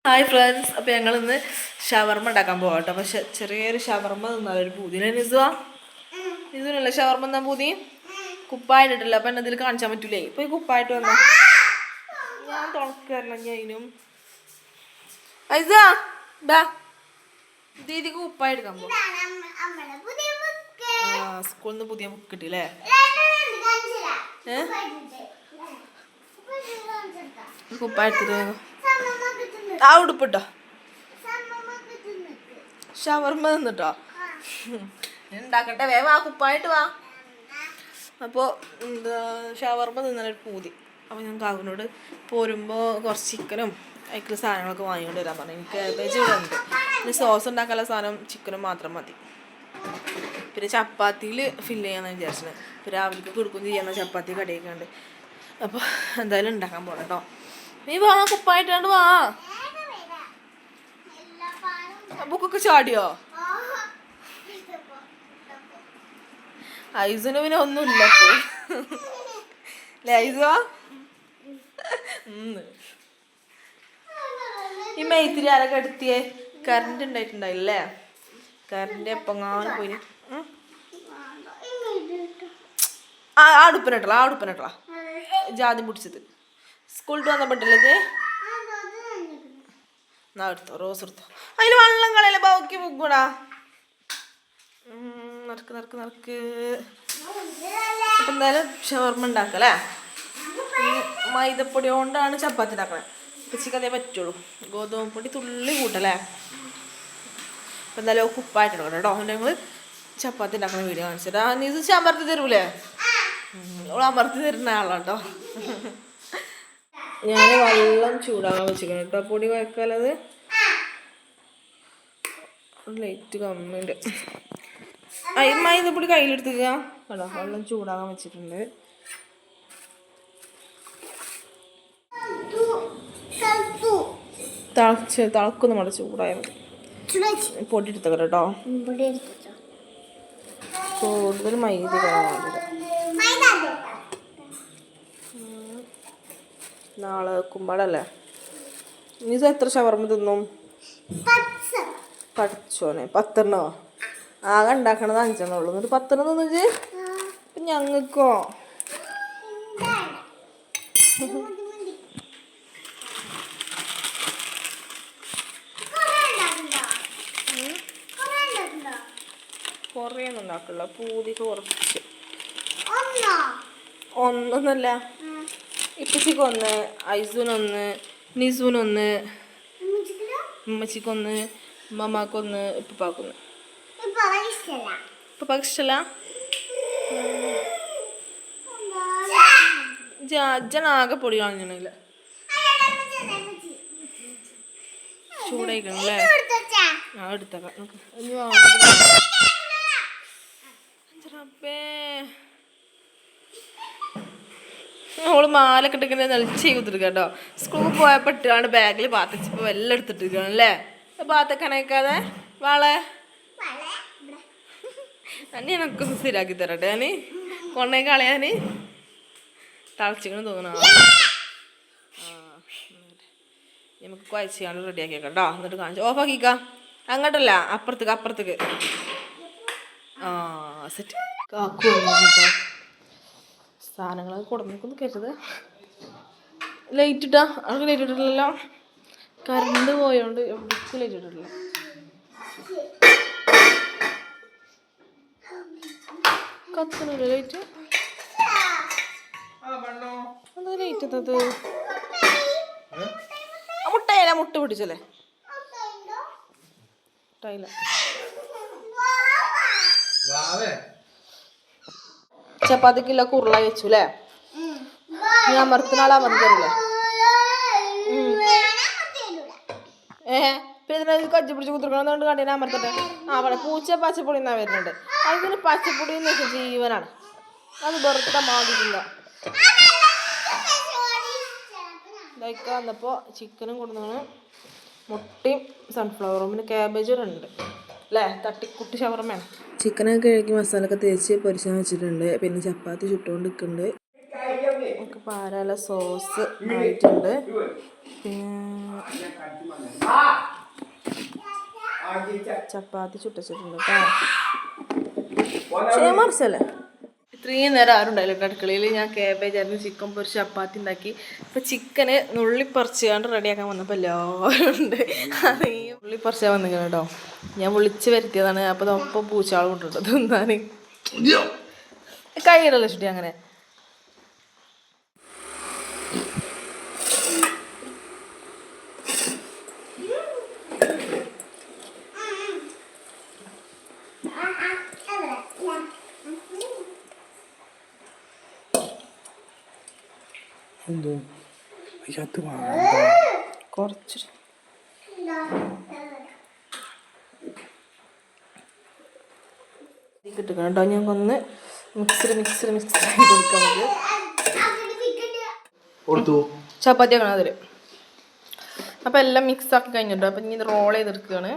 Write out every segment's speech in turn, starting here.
Hi friends, അപ്പോൾ ഞങ്ങൾ ഇന്ന് ഷവർമ്മ ഉണ്ടാക്കാൻ പോകാം കേട്ടോ. പക്ഷെ ചെറിയൊരു ഷവർമ്മ തിന്നാലൊരു പൂതിനെ നിസുവാ ഷവർമ്മ എന്നാ പൂതി കുപ്പായിട്ടിട്ടില്ല. അപ്പം എന്നെ ഇതിൽ കാണിച്ചാൽ പറ്റൂലേ? ഇപ്പൊ ഈ കുപ്പായിട്ട് വന്നോ, ഞാൻ തുണക്കരണം ഞാനും ദീദിക്ക് കുപ്പായി എടുക്കാൻ പോകും. സ്കൂളിൽ നിന്ന് പുതിയ ബുക്ക് കിട്ടിയില്ലേ? കുപ്പായ എടുത്തിട്ട് ആ ഉടുപ്പിട്ടോ, ഷവർമ്മ തിന്നിട്ടോ ഉണ്ടാക്കട്ടെ. വേഗം ആ കുപ്പായിട്ട് വാ. അപ്പോൾ എന്താ ഷവർമ്മ തിന്നൊരു പൂതി. അപ്പോൾ ഞാൻ കാക്കുനോട് പോരുമ്പോൾ കുറച്ച് ചിക്കനും അതിൽ സാധനങ്ങളൊക്കെ വാങ്ങിക്കൊണ്ട് വരാൻ പറഞ്ഞു. എനിക്ക് കാബേജ് ഇവിടെ ഉണ്ട്. പിന്നെ സോസ് ഉണ്ടാക്കാനുള്ള സാധനം ചിക്കനും മാത്രം മതി. പിന്നെ ചപ്പാത്തിയിൽ ഫില്ല് ചെയ്യാമെന്ന് വിചാരിച്ചത്. ഇപ്പോൾ രാവിലേക്ക് കൊടുക്കും ചെയ്യുന്ന ചപ്പാത്തി കടയൊക്കെ ഉണ്ട്. അപ്പോൾ എന്തായാലും ഉണ്ടാക്കാൻ പോകണം കേട്ടോ. നീ വാ, കുപ്പായിട്ടാണ്ട് വാ. ബുക്കൊക്കെ ചാടിയോ? ഐസുന് പിന്നെ ഒന്നുമില്ല അല്ലേ ഐസുവാ? ഈ മെയ്ത്തിരി ആരൊക്കെ എടുത്തിയേ? കറണ്ട് ഉണ്ടായിട്ടുണ്ടായില്ലേ? കറണ്ട് എപ്പങ്ങാനും പോയി. ആ അടുപ്പനട്ടളാ ജാതി പിടിച്ചത് സ്കൂളിട്ട് വന്നപ്പോട്ടല്ലേ? എന്നാ എടുത്തോ, റോസ് എടുത്തോ. അതിൽ വെള്ളം കളയല്ലേ, ബാക്കി മുക്കൂടാ. നടക്ക്. അപ്പം എന്തായാലും ഷവർമ്മ ഉണ്ടാക്കല്ലേ. മൈദപ്പൊടി കൊണ്ടാണ് ചപ്പാത്തി ഉണ്ടാക്കണേ. പച്ചക്ക് അതേ പറ്റുള്ളൂ. ഗോതമ്പ് പൊടി തുള്ളി കൂട്ടല്ലേ. അപ്പം എന്തായാലും കുപ്പായിട്ട് എടുക്കണം കേട്ടോ. ഞങ്ങൾ ചപ്പാത്തി ഉണ്ടാക്കുന്ന വീഡിയോ കാണിച്ചിട്ട് നീ ഇത് അമർത്തി തരൂലേ? അവൾ അമർത്തി തരുന്ന ആളാട്ടോ. ഞാൻ വെള്ളം ചൂടാകാൻ വെച്ചിരിക്കണം കേട്ടോ. പൊടി കുഴക്കാലത് ലൈറ്റ് കമ്മിയുണ്ട്. മൈദപ്പൊടി കയ്യിലെടുത്തുക കേട്ടോ. വെള്ളം ചൂടാകാൻ വെച്ചിട്ടുണ്ട്. തിളക്കൊന്നും വേണ്ട, ചൂടായാൽ മതി. പൊടി എടുത്തോ കേട്ടോ. കൂടുതൽ മൈദ നാളെ കുമ്പാടല്ലേ. നീ എത്ര ഷവർമ്മ തിന്നും? പഠിച്ചോനെ 10 ആകെ ഉണ്ടാക്കണത് 5 ഉള്ളൂ. എന്നിട്ട് 10 തിന്നിച്ച്. ഇപ്പം ഞങ്ങൾക്കോ കുറേയൊന്നും ഉണ്ടാക്കില്ല. പൂതിക്ക് കുറച്ച്. ഒന്നൊന്നല്ല, ഇപ്പച്ചിക്ക് 1, ഐസുവിന് 1, നിസുവിന് 1, ഉമ്മച്ചിക്ക് 1, ഉമ്മമാക്ക് 1, ഇപ്പാക്ക് 1. ഇപ്പാക്ക് ഇഷ്ടല്ല. ജനാകെ പൊടി കളഞ്ഞില്ല. ചൂടായിക്കണല്ലേ? ഞാൻ എടുത്തേക്കാം. അവള് മാലൊക്കെ ഇട്ടിങ്ങനെ നെളിച്ച് കുത്തിരിക്കുക കേട്ടോ. സ്കൂളിൽ പോയപ്പോൾ ഇട്ടാണ്ട് ബാഗിൽ പാത്തച്ചപ്പോൾ എല്ലാം എടുത്തിട്ടിരിക്കണല്ലേ. പാത്തക്കണക്കാതെ വാളെ തന്നെ എനക്ക് ശരിയാക്കി തരട്ടെ. ഞാൻ കൊണ്ടേ കളയാൻ തളച്ചിങ്ങനെ തോന്നണ. നമുക്ക് കുഴച്ചാണ്ട് റെഡിയാക്കിയേക്കാം കേട്ടോ. എന്നിട്ട് കാണിച്ചു ഓഫാക്കിക്കാം. അങ്ങോട്ടല്ല, അപ്പുറത്തേക്ക്. സെറ്റ് കാക്കു കേട്ടോ. സാധനങ്ങളൊക്കെ കൊടുന്നേക്കൊന്ന് കരുത്. ലൈറ്റ് ഇട്ടാ? അവർക്ക് ലൈറ്റ് ഇട്ടിട്ടില്ലല്ലോ. കറണ്ട് പോയോണ്ട് എവിടേക്കും ലൈറ്റ് ഇട്ടിട്ടില്ല. കത്തണില്ല ലൈറ്റ്. എന്താ ലൈറ്റ് എത്തത്? മുട്ടയില്ല, മുട്ട പിടിച്ചല്ലേ? മുട്ടയില്ല. ചപ്പാത്തിക്കുള്ള കുരുള വെച്ചു അല്ലേ? ഞാൻ അമർത്തിനാളാ അമർത്തരില്ലേ? പിന്നെ കജ്ജി പിടിച്ച് കുത്തിരിക്കണമെന്നുകൊണ്ട് കണ്ടിനാ അമർത്തട്ടെ. അവിടെ പൂച്ച പച്ചപ്പൊടി എന്നാ വരുന്നുണ്ട്. അതിന് പച്ചപ്പൊടി എന്ന് വെച്ചാൽ ജീവനാണ്. അത് വെറുതെ മാതിരില്ല. ഇതൊക്കെ വന്നപ്പോൾ ചിക്കനും കൊടുന്നാണ്, മുട്ടയും സൺഫ്ലവറും പിന്നെ ക്യാബേജും ഉണ്ട് അല്ലേ. തട്ടിക്കുട്ടി ഷവർമ്മയാണ്. ചിക്കനൊക്കെ കഴുകി മസാലയൊക്കെ തേച്ച് പൊരിച്ചാൻ വെച്ചിട്ടുണ്ട്. പിന്നെ ചപ്പാത്തി ചുട്ടുകൊണ്ട് നിൽക്കുന്നുണ്ട്. നമുക്ക് പാരാല സോസ് ആയിട്ടുണ്ട്. ചപ്പാത്തി ചുട്ടിട്ടുണ്ട് കേട്ടോ മറിച്ചല്ലേ. ഇത്രയും നേരം ആരും ഉണ്ടായില്ല അടുക്കളയിൽ. ഞാൻ കാബേജ് ആയിരുന്നു, ചിക്കൻ പൊരിച്ച് ചപ്പാത്തി ഉണ്ടാക്കി. ഇപ്പം ചിക്കന് നുള്ളിപ്പറിച്ചാണ്ട് റെഡിയാക്കാൻ വന്നപ്പോൾ എല്ലാവരും ഉണ്ട്. അത് ഈ നുള്ളിപ്പറിച്ചാൽ വന്നിരിക്കണം കേട്ടോ. ഞാൻ വിളിച്ച് വരുത്തിയതാണ്. അപ്പോൾ ഒപ്പം പൂച്ചാൾ കൊണ്ടിട്ട് തിന്നാൻ കൈയിടല്ലോ ചുട്ടി അങ്ങനെ. കുറച്ച് കിട്ടുക കേട്ടോ. ഞാൻ ഒന്ന് മിക്സർ കൊടുക്കാൻ മതി. ചപ്പാത്തി ആക്കണം അതിൽ. അപ്പം എല്ലാം മിക്സ് ആക്കി കഴിഞ്ഞിട്ടോ. അപ്പം ഇനി ഇത് റോൾ ചെയ്തെടുക്കുകയാണ്.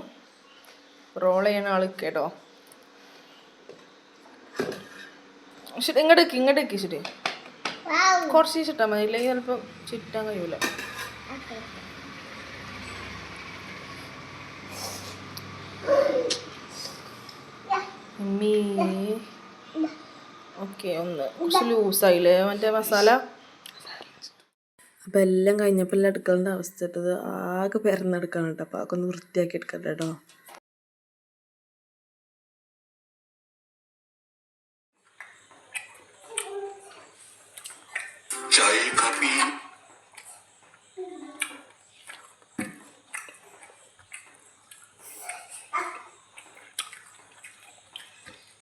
റോൾ ചെയ്യണ ആൾ കേട്ടോ. ശരി, ഇങ്ങോട്ടേക്ക് ശരി. കുറച്ച് ചുട്ടാൽ മതി, ഇല്ലെങ്കിൽ ചിലപ്പോൾ ചുറ്റാൻ കഴിയൂല. ഓക്കെ, ഒന്ന് കുറച്ച് ലൂസായില്ലേ മറ്റേ മസാല. അപ്പം എല്ലാം കഴിഞ്ഞപ്പോൾ എല്ലാം എടുക്കേണ്ട അവസ്ഥ ഇട്ടത് ആകെ പെരന്നെടുക്കാണ് കേട്ടോ. അപ്പോൾ അതൊക്കെ ഒന്ന് വൃത്തിയാക്കി എടുക്കട്ടെ കേട്ടോ. चाय काफी